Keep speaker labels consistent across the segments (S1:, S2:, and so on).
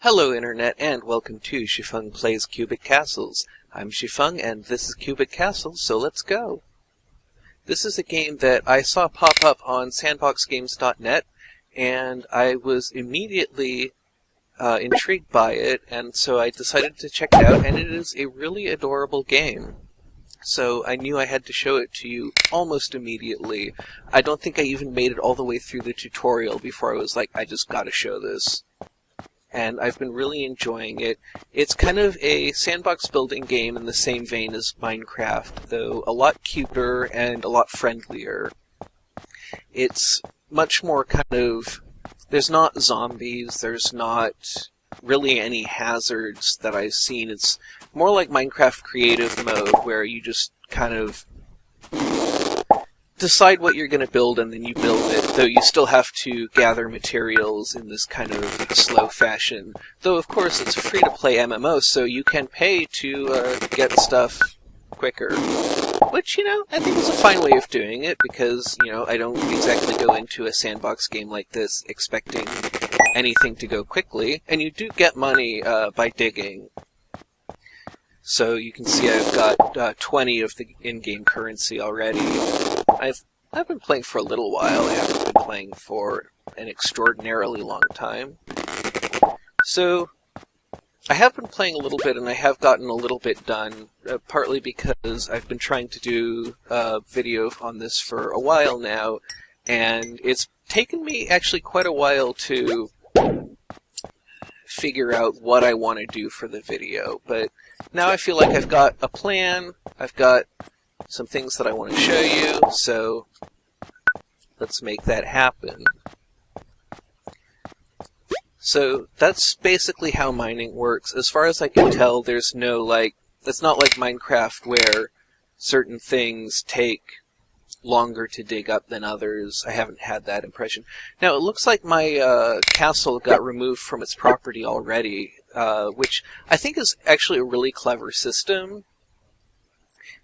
S1: Hello Internet, and welcome to Xifeng Plays Cubic Castles. I'm Xifeng, and this is Cubic Castles, so let's go! This is a game that I saw pop up on sandboxgames.net, and I was immediately intrigued by it, and so I decided to check it out, and it is a really adorable game. So I knew I had to show it to you almost immediately. I don't think I even made it all the way through the tutorial before I was like, I just gotta show this. And I've been really enjoying it. It's kind of a sandbox building game in the same vein as Minecraft, though a lot cuter and a lot friendlier. It's much more kind of... There's not zombies, there's not really any hazards that I've seen. It's more like Minecraft creative mode, where you just kind of decide what you're going to build and then you build it, though you still have to gather materials in this kind of slow fashion. Though, of course, it's a free-to-play MMO, so you can pay to get stuff quicker. Which, I think is a fine way of doing it, because, I don't exactly go into a sandbox game like this expecting anything to go quickly, and you do get money by digging. So you can see I've got 20 of the in-game currency already. I've been playing for a little while. I haven't been playing for an extraordinarily long time. So I have been playing a little bit, and I have gotten a little bit done, partly because I've been trying to do a video on this for a while now, and it's taken me actually quite a while to figure out what I want to do for the video, but now I feel like I've got a plan, I've got some things that I want to show you, so let's make that happen. So that's basically how mining works. As far as I can tell, there's no, it's not like Minecraft where certain things take longer to dig up than others. I haven't had that impression. Now, it looks like my castle got removed from its property already, which I think is actually a really clever system.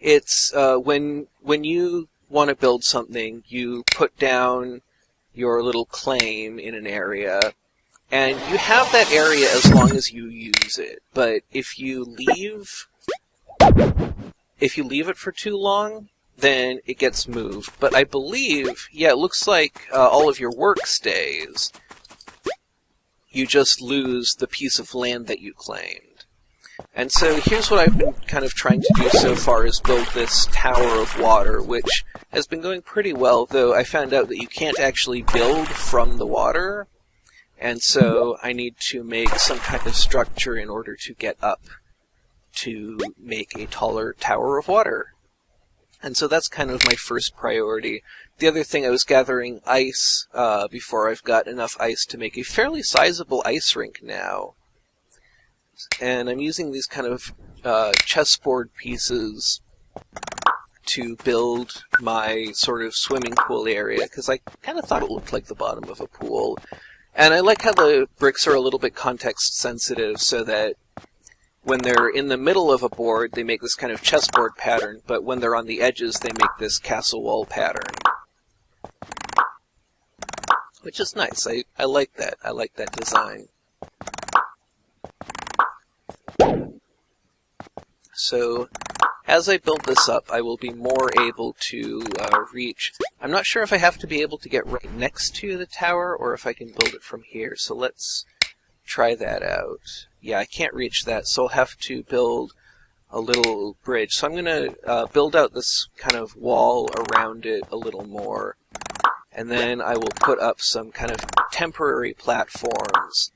S1: It's when you want to build something, you put down your little claim in an area, and you have that area as long as you use it. But if you leave it for too long, then it gets moved. But I believe, it looks like all of your work stays. You just lose the piece of land that you claimed. And so here's what I've been kind of trying to do so far, is build this tower of water, which has been going pretty well, though I found out that you can't actually build from the water, and so I need to make some kind of structure in order to get up to make a taller tower of water. And so that's kind of my first priority. The other thing, I was gathering ice before I've got enough ice to make a fairly sizable ice rink now. And I'm using these kind of chessboard pieces to build my sort of swimming pool area, because I kind of thought it looked like the bottom of a pool. And I like how the bricks are a little bit context sensitive, so that when they're in the middle of a board, they make this kind of chessboard pattern, but when they're on the edges, they make this castle wall pattern. Which is nice. I like that. I like that design. So, as I build this up, I will be more able to reach... I'm not sure if I have to be able to get right next to the tower, or if I can build it from here, so let's try that out. Yeah, I can't reach that, so I'll have to build a little bridge. So I'm going to build out this kind of wall around it a little more, and then I will put up some kind of temporary platforms,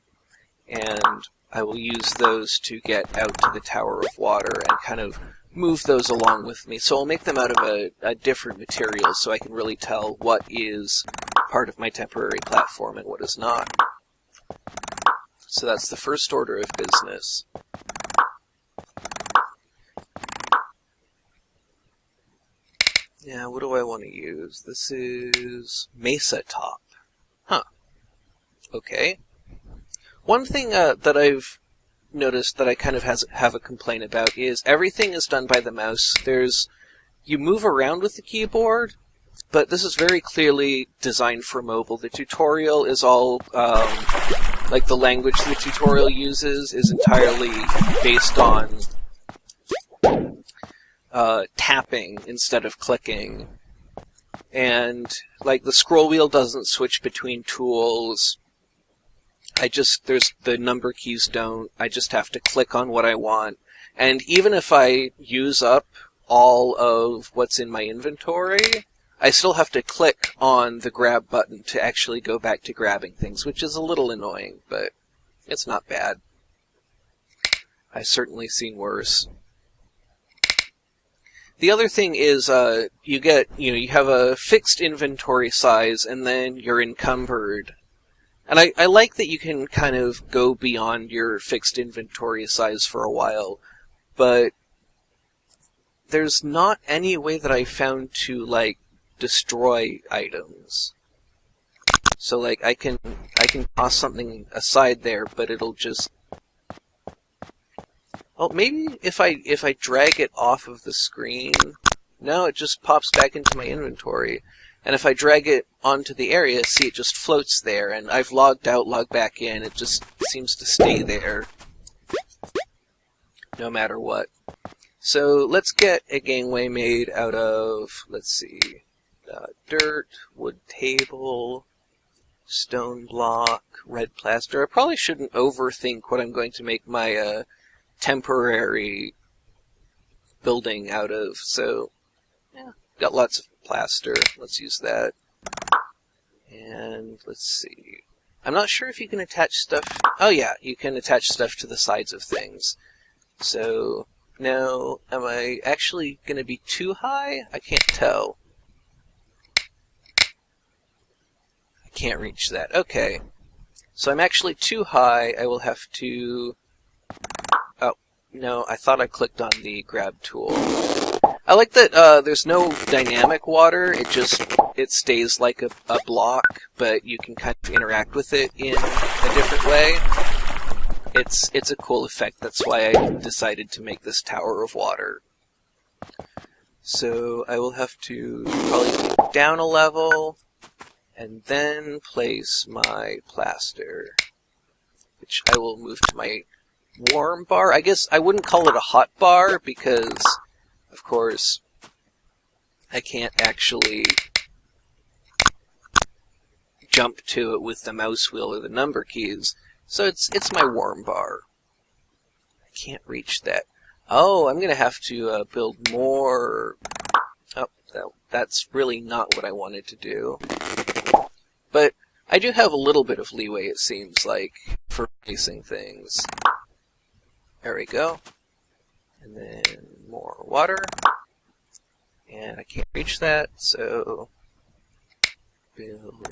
S1: and I will use those to get out to the Tower of Water and kind of move those along with me. So I'll make them out of a different material so I can really tell what is part of my temporary platform and what is not. So that's the first order of business. Yeah, what do I want to use? This is Mesa Top. Huh. Okay. One thing that I've noticed that I kind of have a complaint about is everything is done by the mouse. You move around with the keyboard, but this is very clearly designed for mobile. The tutorial is all, like the language the tutorial uses is entirely based on tapping instead of clicking. And, like, the scroll wheel doesn't switch between tools. There's the number keys don't. I just have to click on what I want. And even if I use up all of what's in my inventory, I still have to click on the grab button to actually go back to grabbing things, which is a little annoying, but it's not bad. I've certainly seen worse. The other thing is, you have a fixed inventory size, and then you're encumbered. And I like that you can kind of go beyond your fixed inventory size for a while, but there's not any way that I found to, like, destroy items. So, like, I can toss something aside there, but it'll just... Well, maybe if I drag it off of the screen... No, it just pops back into my inventory. And if I drag it onto the area, see, it just floats there, and I've logged out, logged back in, it just seems to stay there. No matter what. So, let's get a gangway made out of, let's see, dirt, wood table, stone block, red plaster. I probably shouldn't overthink what I'm going to make my temporary building out of, so, yeah, got lots of plaster. Let's use that. And, let's see. I'm not sure if you can attach stuff... Oh yeah, you can attach stuff to the sides of things. So, now, am I actually going to be too high? I can't tell. I can't reach that. Okay. So I'm actually too high. I will have to... Oh, no, I thought I clicked on the grab tool. I like that there's no dynamic water. It stays like a block, but you can kind of interact with it in a different way. It's a cool effect. That's why I decided to make this tower of water. So I will have to probably go down a level, and then place my plaster, which I will move to my warm bar. I guess I wouldn't call it a hot bar because, of course, I can't actually jump to it with the mouse wheel or the number keys. So it's my warm bar. I can't reach that. Oh, I'm going to have to build more... Oh, that's really not what I wanted to do. But I do have a little bit of leeway, it seems like, for placing things. There we go. And then more water. And I can't reach that, so... build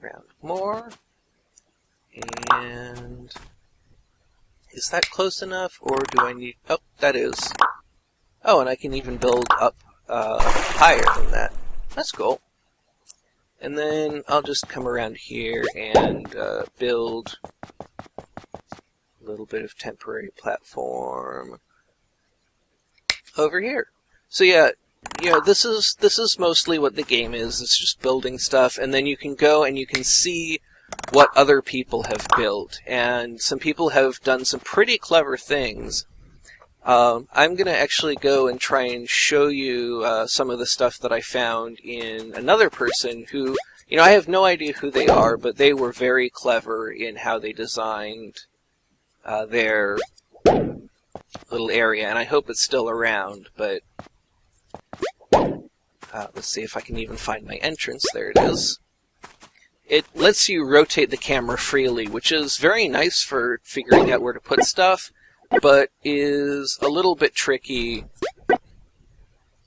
S1: around more. And... is that close enough, or do I need... Oh, that is. Oh, and I can even build up higher than that. That's cool. And then I'll just come around here and build a little bit of temporary platform over here. So yeah, this is mostly what the game is. It's just building stuff, and then you can go and you can see what other people have built. And some people have done some pretty clever things. I'm going to actually go and try and show you some of the stuff that I found in another person who, I have no idea who they are, but they were very clever in how they designed their little area, and I hope it's still around, but let's see if I can even find my entrance. There it is. It lets you rotate the camera freely, which is very nice for figuring out where to put stuff, but is a little bit tricky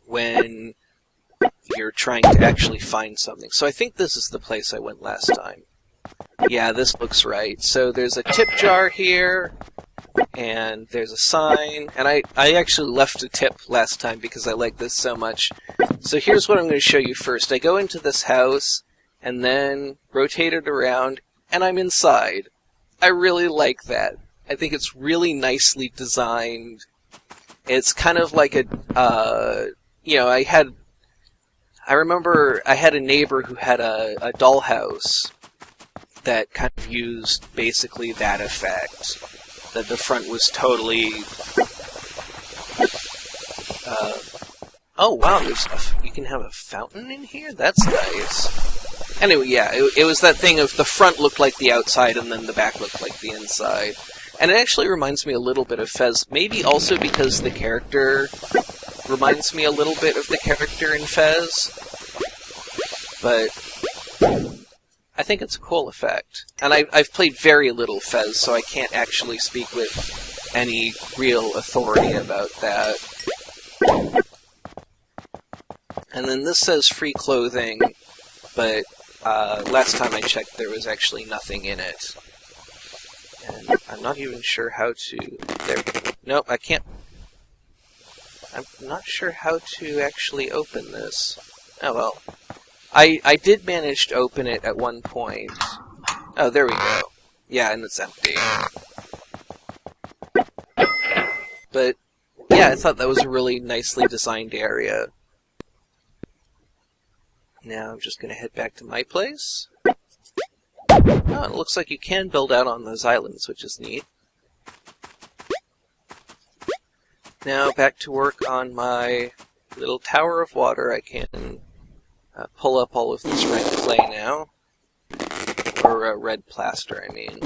S1: when you're trying to actually find something. So I think this is the place I went last time. Yeah, this looks right. So there's a tip jar here, and there's a sign, and I actually left a tip last time because I like this so much. So here's what I'm going to show you first. I go into this house, and then rotate it around, and I'm inside. I really like that. I think it's really nicely designed. It's kind of like a, I remember I had a neighbor who had a dollhouse that kind of used basically that effect. That the front was totally... oh wow, you can have a fountain in here? That's nice. Anyway, yeah, it was that thing of the front looked like the outside and then the back looked like the inside. And it actually reminds me a little bit of Fez, maybe also because the character reminds me a little bit of the character in Fez. But I think it's a cool effect. And I've played very little Fez, so I can't actually speak with any real authority about that. And then this says free clothing, but last time I checked there was actually nothing in it. And I'm not even sure how to... There. Nope, I can't... I'm not sure how to actually open this. Oh well. I did manage to open it at one point. Oh, there we go. Yeah, and it's empty. But, yeah, I thought that was a really nicely designed area. Now I'm just going to head back to my place. Oh, it looks like you can build out on those islands, which is neat. Now back to work on my little tower of water. I can pull up all of this red clay now. Or red plaster, I mean.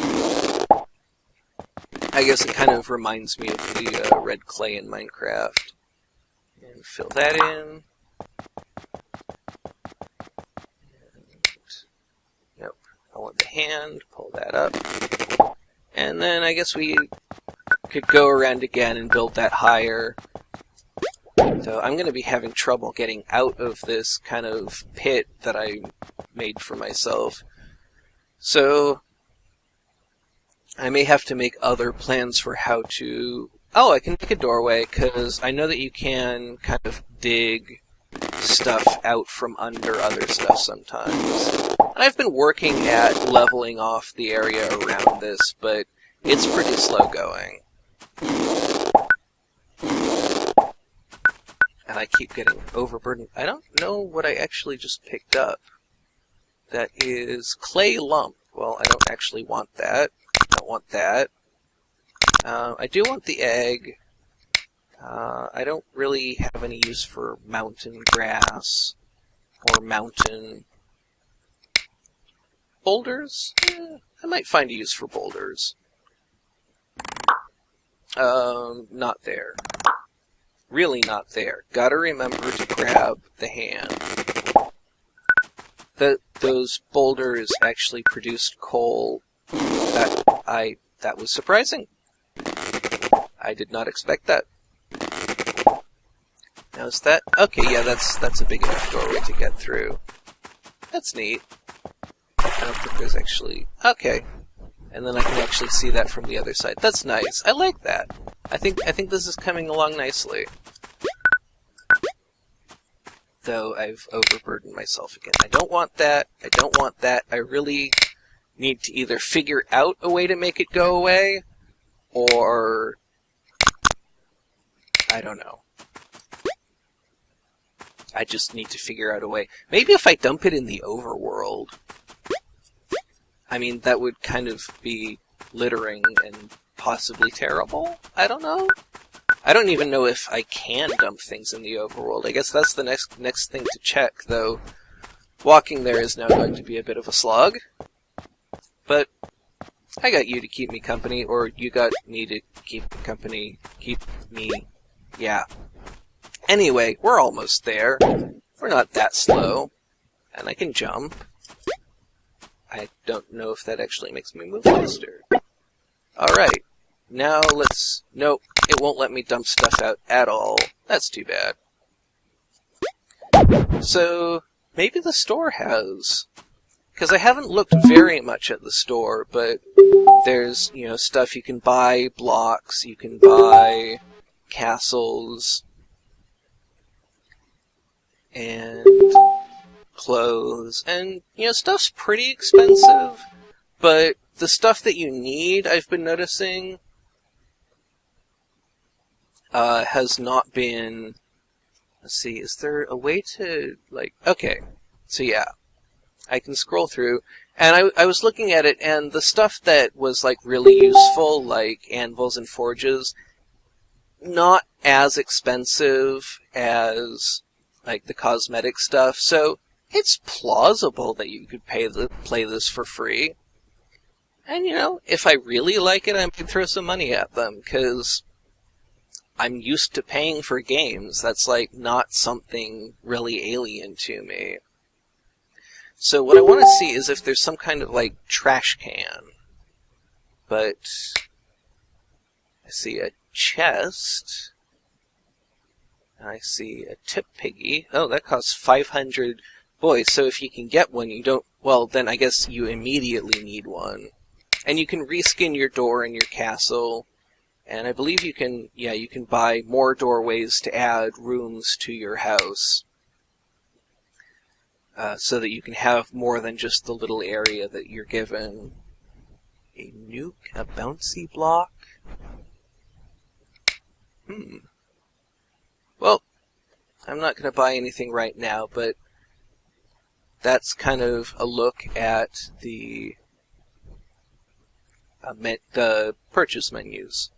S1: I guess it kind of reminds me of the red clay in Minecraft. And fill that in. Nope. I want the hand. Pull that up. And then I guess we could go around again and build that higher. So I'm going to be having trouble getting out of this kind of pit that I made for myself. So I may have to make other plans for how to... Oh, I can make a doorway, because I know that you can kind of dig stuff out from under other stuff sometimes. And I've been working at leveling off the area around this, but it's pretty slow going. And I keep getting overburdened. I don't know what I actually just picked up. That is clay lump. Well, I don't actually want that. I don't want that. I do want the egg. I don't really have any use for mountain grass or mountain boulders. I might find a use for boulders. Not there. Really not there. Gotta remember to grab the hand. Those boulders actually produced coal. That was surprising. I did not expect that. Now is that... Okay, yeah, that's a big enough doorway to get through. That's neat. I don't think there's actually... Okay. And then I can actually see that from the other side. That's nice. I like that. I think this is coming along nicely. Though I've overburdened myself again. I don't want that. I don't want that. I really need to either figure out a way to make it go away, or... I don't know. I just need to figure out a way. Maybe if I dump it in the overworld. I mean, that would kind of be littering and possibly terrible? I don't know. I don't even know if I can dump things in the overworld. I guess that's the next thing to check, though. Walking there is now going to be a bit of a slog. But I got you to keep me company, or you got me to keep company. Keep me... Yeah. Anyway, we're almost there. We're not that slow. And I can jump. I don't know if that actually makes me move faster. Alright. Now let's... Nope, it won't let me dump stuff out at all. That's too bad. So, maybe the store has... Because I haven't looked very much at the store, but there's, you know, stuff you can buy, blocks, you can buy castles, and clothes, and, you know, stuff's pretty expensive, but the stuff that you need, I've been noticing, has not been Let's see, is there a way to, like, okay, so yeah, I can scroll through, and I was looking at it, and the stuff that was, like, really useful, like anvils and forges, not as expensive as, like, the cosmetic stuff, so it's plausible that you could play this for free. And, you know, if I really like it, I might throw some money at them, because I'm used to paying for games. That's, like, not something really alien to me. So what I want to see is if there's some kind of, like, trash can. But I see a chest. I see a tip piggy. Oh, that costs 500. Boy, so if you can get one, you don't... Well, then I guess you immediately need one. And you can reskin your door in your castle. And I believe you can, yeah, you can buy more doorways to add rooms to your house. So that you can have more than just the little area that you're given. A nuke, a bouncy block. Well, I'm not going to buy anything right now, but that's kind of a look at the purchase menus.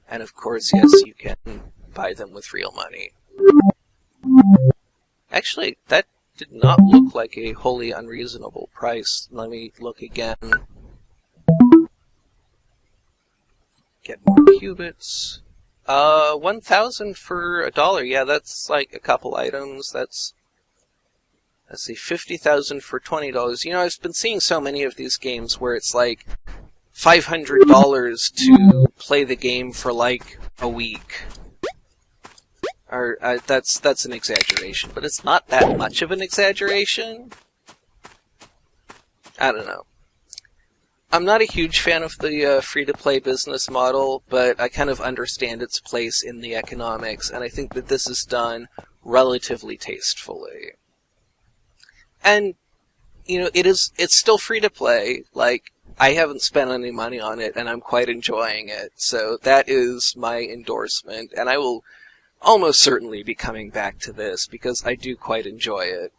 S1: And of course, yes, you can buy them with real money. Actually, that did not look like a wholly unreasonable price. Let me look again. Get more cubits. 1,000 for $1. Yeah, that's like a couple items. Let's see, 50,000 for $20. You know, I've been seeing so many of these games where it's like $500 to play the game for like a week. Or that's an exaggeration, but it's not that much of an exaggeration. I don't know. I'm not a huge fan of the free-to-play business model, but I kind of understand its place in the economics, and I think that this is done relatively tastefully. And, you know, it's still free-to-play. Like, I haven't spent any money on it, and I'm quite enjoying it. So that is my endorsement, and I will almost certainly be coming back to this, because I do quite enjoy it.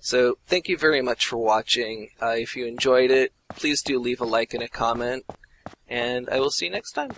S1: So, thank you very much for watching. If you enjoyed it, please do leave a like and a comment, and I will see you next time.